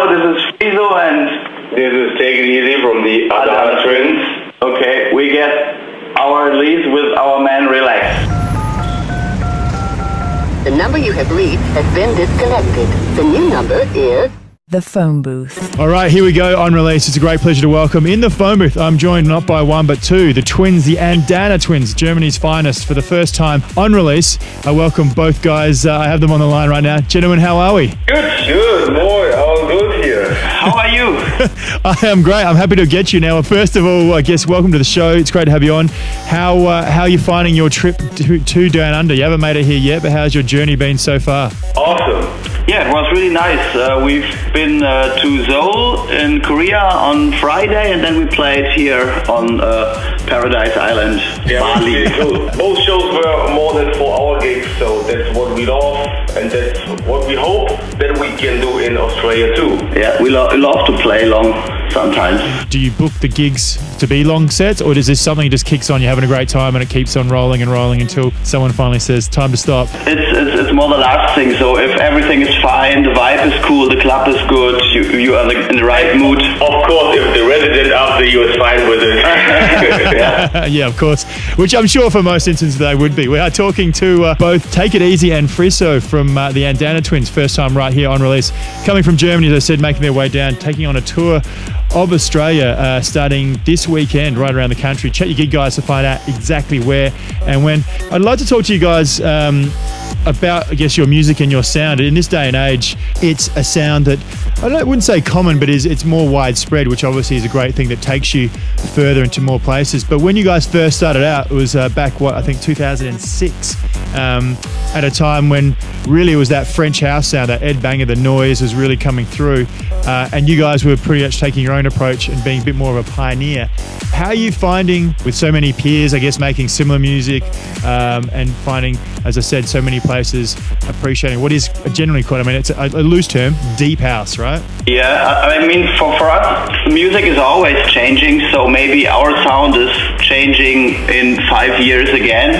this is Friso and this is Take It Easy from the Adana Twins. Okay, we get our release with our man Reelax. The number you have reached has been disconnected. The new number is... The phone booth. All right, here we go on release. It's a great pleasure to welcome in the phone booth. I'm joined not by one but two, the twins, the Adana Twins, Germany's finest, for the first time on release. I welcome both guys. I have them on the line right now. Gentlemen, how are we? Good, boy, all good here. How are you? I am great. I'm happy to get you now. First of all, I guess welcome to the show. It's great to have you on. How are you finding your trip to Down Under? You haven't made it here yet, but how's your journey been so far? Awesome. Yeah, it was really nice. We've been to Seoul in Korea on Friday, and then we played here on Paradise Island, Bali. Really cool. Both shows were more than 4-hour gigs, so that's what we love, and that's what we hope that we can do in Australia too. Yeah, we love to play long sometimes. Do you book the gigs to be long sets, or is this something that just kicks on, you're having a great time and it keeps on rolling and rolling until someone finally says, time to stop? It's more the last thing, so if everything is fine, the vibe is cool, the club is good, you are in the right mood. Of course, if the resident after you is fine with it. Yeah, of course, which I'm sure for most instances they would be. We are talking to both Take It Easy and Friso from the Adana Twins, first time right here on release. Coming from Germany, as I said, making their way down, taking on a tour of Australia starting this weekend right around the country. Check your gig guys to find out exactly where and when. I'd like to talk to you guys about, I guess, your music and your sound. In this day and age, it's a sound that I wouldn't say common, but it's more widespread, which obviously is a great thing that takes you further into more places. But when you guys first started out, it was back, I think 2006, at a time when really it was that French house sound, that Ed Banger, the noise was really coming through. And you guys were pretty much taking your own approach and being a bit more of a pioneer. How are you finding, with so many peers, I guess, making similar music and finding, as I said, so many places appreciating what is generally quite, I mean, it's a loose term, deep house, right? Yeah, I mean, for us, music is always changing, so maybe our sound is changing in 5 years again.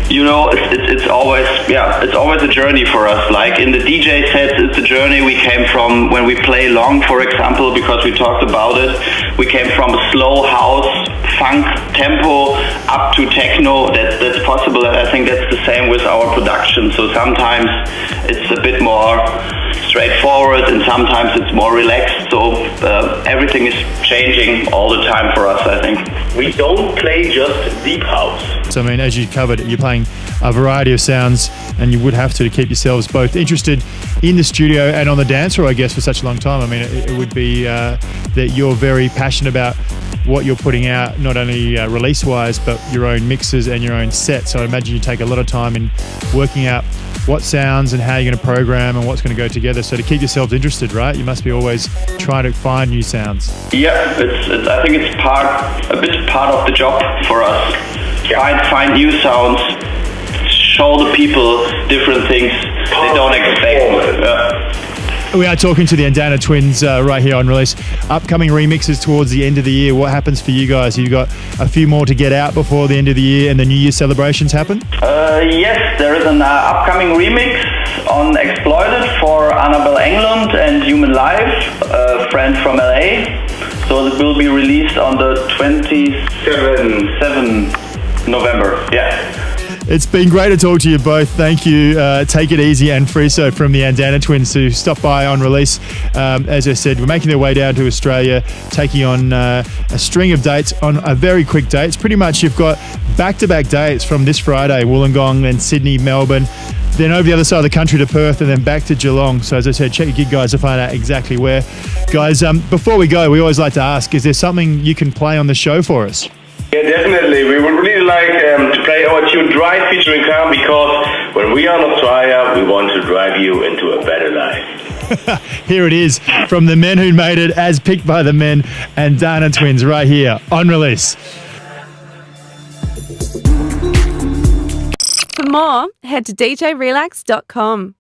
You know, it's always a journey for us. Like in the DJ sets, it's a journey. We came from, when we play long, for example, because we talked about it, we came from a slow house, funk tempo up to techno. That's possible, and I think that's the same with our production. So sometimes it's a bit more straightforward, and sometimes it's more relaxed. So everything is changing all the time for us, I think. We don't play just deep house. So, I mean, as you covered, you're playing a variety of sounds, and you would have to keep yourselves both interested in the studio and on the dance floor, I guess, for such a long time. I mean, it would be that you're very passionate about what you're putting out, not only release-wise, but your own mixes and your own sets. So I imagine you take a lot of time in working out what sounds and how you're going to program and what's going to go together. So to keep yourselves interested, right, you must be always trying to find new sounds. Yeah, I think it's a bit part of the job for us. Find new sounds, show the people different things they don't expect. We are talking to the Adana Twins right here on release. Upcoming remixes towards the end of the year. What happens for you guys? You've got a few more to get out before the end of the year and the New Year celebrations happen? Yes, there is an upcoming remix on Exploited for Annabelle Englund and Human Life, a friend from LA. So it will be released on the 27th November. Yeah. It's been great to talk to you both. Thank you. Take It Easy and Friso from the Adana Twins to stop by on release. As I said, we're making their way down to Australia, taking on a string of dates on a very quick date. It's pretty much you've got back-to-back dates from this Friday, Wollongong, then Sydney, Melbourne, then over the other side of the country to Perth, and then back to Geelong. So as I said, check your gig guys to find out exactly where. Guys, before we go, we always like to ask, is there something you can play on the show for us? Yeah, definitely. We would really like to play our tune Drive featuring Khan, because when we are in Australia, we want to drive you into a better life. Here it is from the men who made it, as picked by the men, and Adana Twins right here on release. For more, head to djrelax.com.